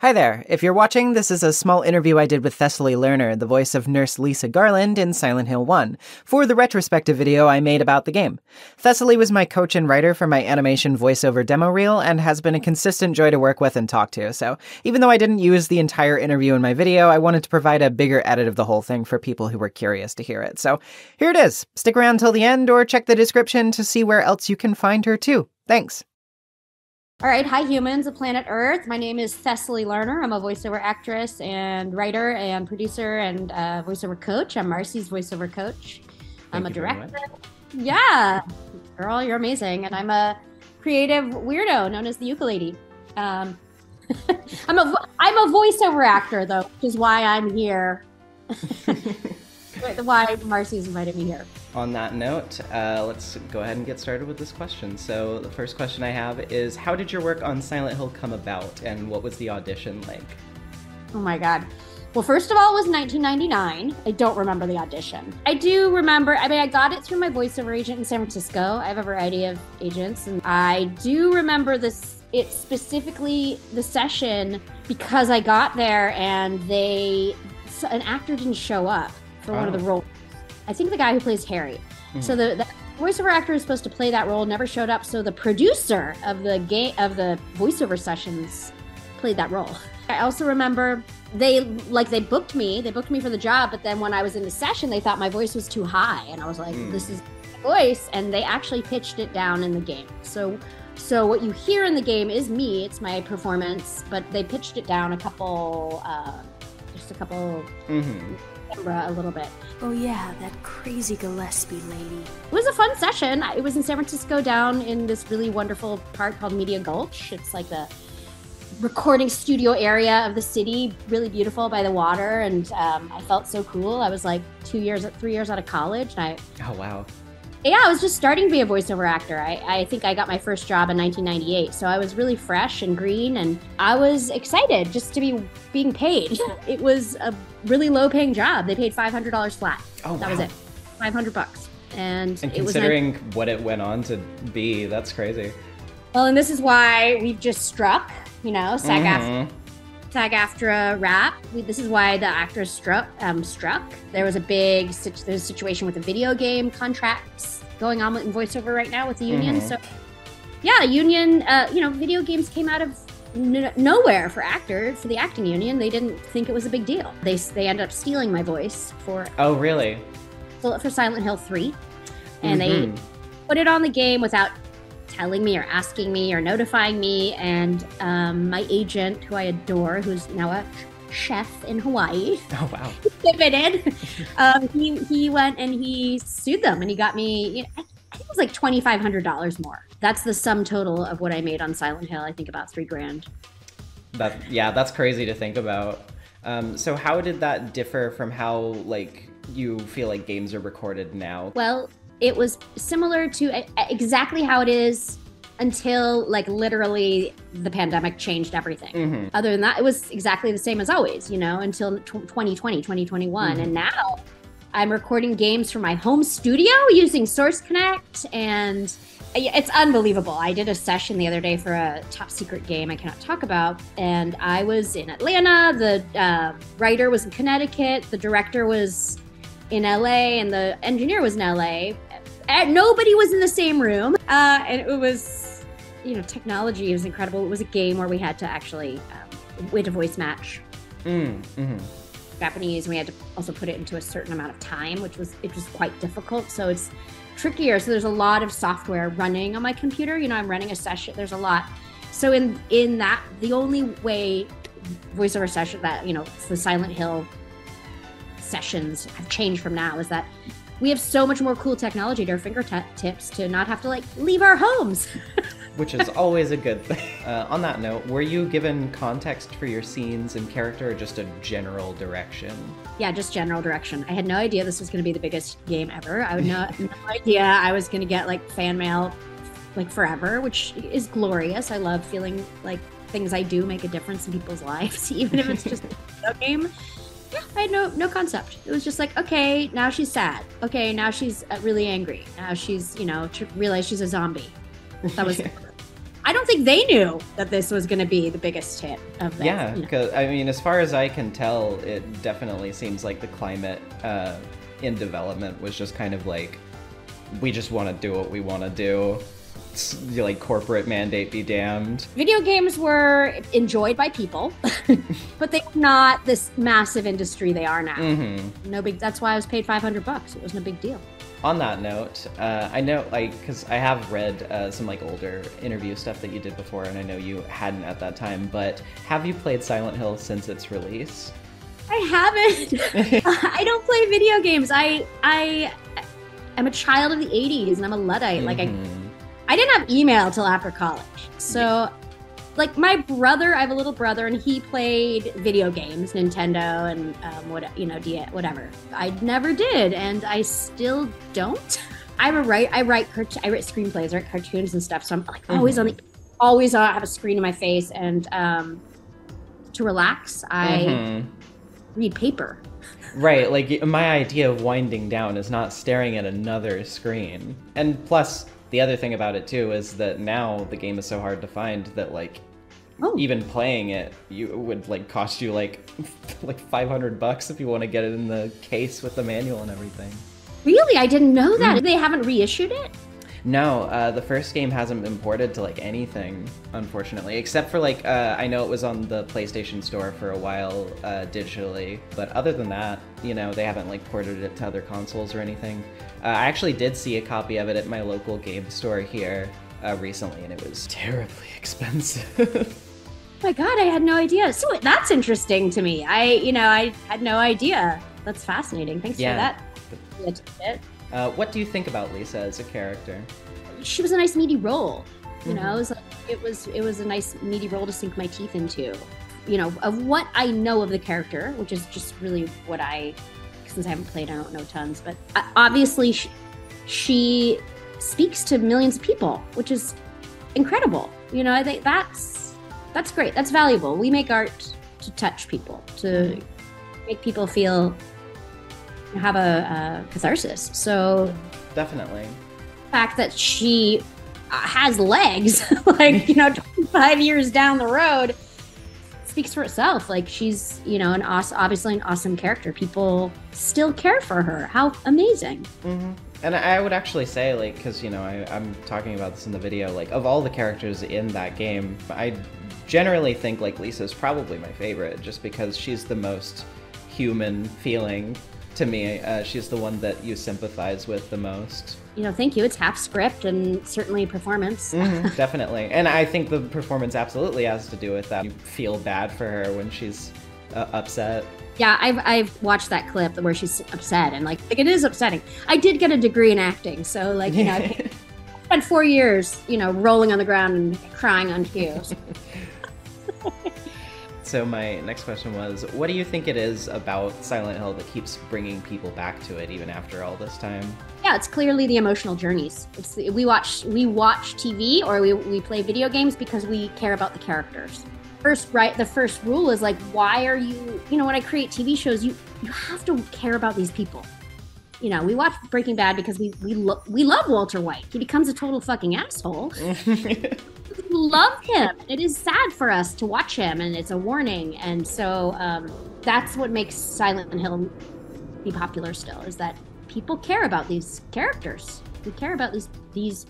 Hi there. If you're watching, this is a small interview I did with Thessaly Lerner, the voice of Nurse Lisa Garland in Silent Hill 1, for the retrospective video I made about the game. Thessaly was my coach and writer for my animation voiceover demo reel and has been a consistent joy to work with and talk to, so even though I didn't use the entire interview in my video, I wanted to provide a bigger edit of the whole thing for people who were curious to hear it. So here it is. Stick around till the end or check the description to see where else you can find her too. Thanks. All right, hi humans of planet Earth. My name is Thessaly Lerner. I'm a voiceover actress and writer and producer and voiceover coach. I'm Marcy's voiceover coach. I'm a director. Yeah, girl, you're amazing. And I'm a creative weirdo known as the ukulele. I'm a voiceover actor though, which is why I'm here. Why Marcy's invited me here. On that note, let's go ahead and get started with this question. So the first question I have is, how did your work on Silent Hill come about, and what was the audition like? Oh my God. Well, first of all, it was 1999. I don't remember the audition. I do remember, I got it through my voiceover agent in San Francisco. I have a variety of agents, and I do remember it specifically, the session, because I got there and an actor didn't show up for one of the roles. I think the guy who plays Harry. Mm-hmm. So the voiceover actor who's supposed to play that role never showed up. So the producer of the voiceover sessions played that role. I also remember they booked me for the job, but then when I was in the session, they thought my voice was too high, and I was like, this is my voice, and they actually pitched it down in the game. So what you hear in the game is me, it's my performance, but they pitched it down a little bit. Oh yeah, that crazy Gillespie lady. It was a fun session. It was in San Francisco, down in this really wonderful part called Media Gulch. It's like the recording studio area of the city, really beautiful by the water, and I felt so cool. I was like 3 years out of college, and Oh wow. Yeah, I was just starting to be a voiceover actor. I think I got my first job in 1998, so I was really fresh and green, and I was excited just to be being paid. It was a really low-paying job. They paid $500 flat. Oh, wow. That was it, $500. And it considering what it went on to be, that's crazy. Well, and this is why we've just struck, SAG-AFTRA rap. This is why the actors struck. There was a situation with the video game contracts going on in voiceover right now with the union. So yeah, union, video games came out of nowhere for the acting union. They didn't think it was a big deal. They ended up stealing my voice for Silent Hill 3. And they put it on the game without telling me or asking me or notifying me, and my agent, who I adore, who's now a chef in Hawaii. Oh wow! Admitted. He went and he sued them, and he got me. I think it was like $2,500 more. That's the sum total of what I made on Silent Hill. I think about $3,000. That's crazy to think about. So how did that differ from how you feel like games are recorded now? Well, it was similar to exactly how it is until literally the pandemic changed everything. Other than that, it was exactly the same as always, until 2020, 2021. And now I'm recording games from my home studio using Source Connect, and it's unbelievable. I did a session the other day for a top secret game I cannot talk about, and I was in Atlanta. The writer was in Connecticut. The director was in LA, and the engineer was in LA. Nobody was in the same room, and it was, technology was incredible. It was a game where we had to actually, we had to voice match Japanese, and we had to also put it into a certain amount of time, which was quite difficult. So it's trickier. So there's a lot of software running on my computer. I'm running a session. There's a lot. So in that, the only way voiceover session that the Silent Hill sessions have changed from now is that we have so much more cool technology at our fingertips to not have to leave our homes. Which is always a good thing. On that note, were you given context for your scenes and character, or just a general direction? Yeah, just general direction. I had no idea this was going to be the biggest game ever. I had no idea I was going to get fan mail forever, which is glorious. I love feeling like things I do make a difference in people's lives, even if it's just a video game. Yeah, I had no concept. It was just okay, now she's sad. Okay, now she's really angry. Now she's, realize she's a zombie. That was I don't think they knew that this was going to be the biggest hit of them. Yeah, because I mean, as far as I can tell, it definitely seems like the climate in development was just kind of like, we just want to do what we want to do. Like, corporate mandate be damned. Video games were enjoyed by people, but they're not this massive industry they are now. Mm-hmm. No big. That's why I was paid $500. It wasn't a big deal. On that note, I know, like, because I have read some like older interview stuff that you did before, and I know you hadn't at that time. But have you played Silent Hill since its release? I haven't. I don't play video games. I'm a child of the '80s, and I'm a Luddite. Like I didn't have email till after college. So, like, my brother, I have a little brother, and he played video games, Nintendo and whatever. I never did, and I still don't. I write screenplays, write cartoons and stuff. So I'm like always have a screen in my face, and to relax, I read paper. Right, like, my idea of winding down is not staring at another screen. And plus, the other thing about it too is that now the game is so hard to find that, like, even playing it, you would like cost you like $500 if you want to get it in the case with the manual and everything. Really? I didn't know that. They haven't reissued it? No, the first game hasn't been ported to like anything, unfortunately, except for like, I know it was on the PlayStation Store for a while digitally, but other than that, you know, they haven't like ported it to other consoles or anything. I actually did see a copy of it at my local game store here recently, and it was terribly expensive. Oh my God, I had no idea. So that's interesting to me. I had no idea. That's fascinating. Thanks for that. What do you think about Lisa as a character? She was a nice meaty role. You know, it was a nice meaty role to sink my teeth into. You know, of what I know of the character, which is just really what since I haven't played, I don't know tons, but obviously she speaks to millions of people, which is incredible. You know, I think that's great. That's valuable. We make art to touch people, to make people feel, have a catharsis. So definitely the fact that she has legs, like, you know, 25 years down the road, speaks for itself. Like, she's, you know, obviously an awesome character. People still care for her. How amazing. And I would actually say, like, because, you know, I'm talking about this in the video, like, of all the characters in that game, I generally think, like, Lisa's probably my favorite, just because she's the most human feeling to me. She's the one that you sympathize with the most. You know, thank you. It's half script and certainly performance. Definitely. And I think the performance absolutely has to do with that. You feel bad for her when she's upset. Yeah, I've watched that clip where she's upset, and like it is upsetting. I did get a degree in acting, so like, you know, I spent 4 years, you know, rolling on the ground and crying on cue. So my next question was, what do you think it is about Silent Hill that keeps bringing people back to it even after all this time? Yeah, it's clearly the emotional journeys. We watch TV or we play video games because we care about the characters. The first rule is like, why are you know, when I create TV shows, you have to care about these people. You know, we watch Breaking Bad because we love Walter White. He becomes a total fucking asshole. We love him. It is sad for us to watch him, and it's a warning. And so that's what makes Silent Hill be popular still, is that people care about these characters. We care about these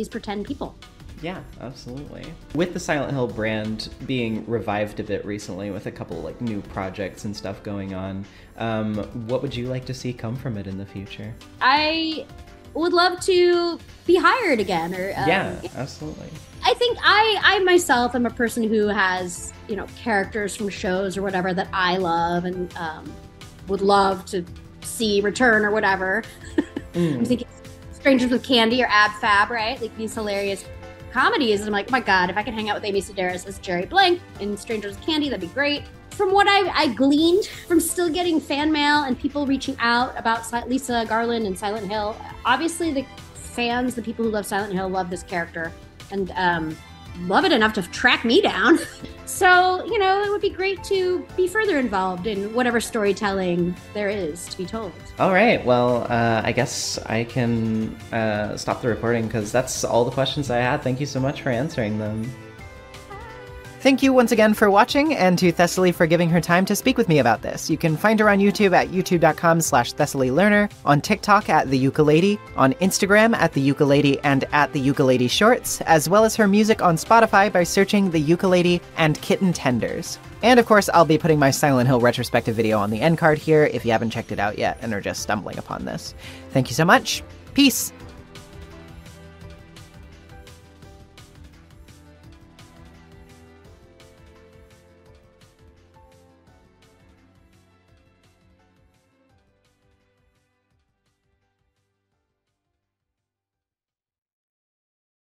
pretend people. Yeah, absolutely. With the Silent Hill brand being revived a bit recently with a couple like new projects and stuff going on, what would you like to see come from it in the future? I would love to be hired again. Yeah, absolutely. I think I myself am a person who has, you know, characters from shows or whatever that I love and would love to see return or whatever. I'm thinking Strangers with Candy or Ab Fab, right? Like these hilarious comedies, and I'm like, oh my God, if I could hang out with Amy Sedaris as Jerry Blank in Strangers with Candy, that'd be great. From what I gleaned from still getting fan mail and people reaching out about Lisa, Garland, and Silent Hill, obviously the fans, the people who love Silent Hill, love this character and love it enough to track me down. So, it would be great to be further involved in whatever storytelling there is to be told. All right. Well, I guess I can stop the recording because that's all the questions I had. Thank you so much for answering them. Thank you once again for watching, and to Thessaly for giving her time to speak with me about this. You can find her on YouTube at youtube.com/Thessaly Lerner, on TikTok at The Ukulele, on Instagram at The Ukulele and at The Ukulele Shorts, as well as her music on Spotify by searching The Ukulele and Kitten Tenders. And of course, I'll be putting my Silent Hill retrospective video on the end card here if you haven't checked it out yet and are just stumbling upon this. Thank you so much. Peace!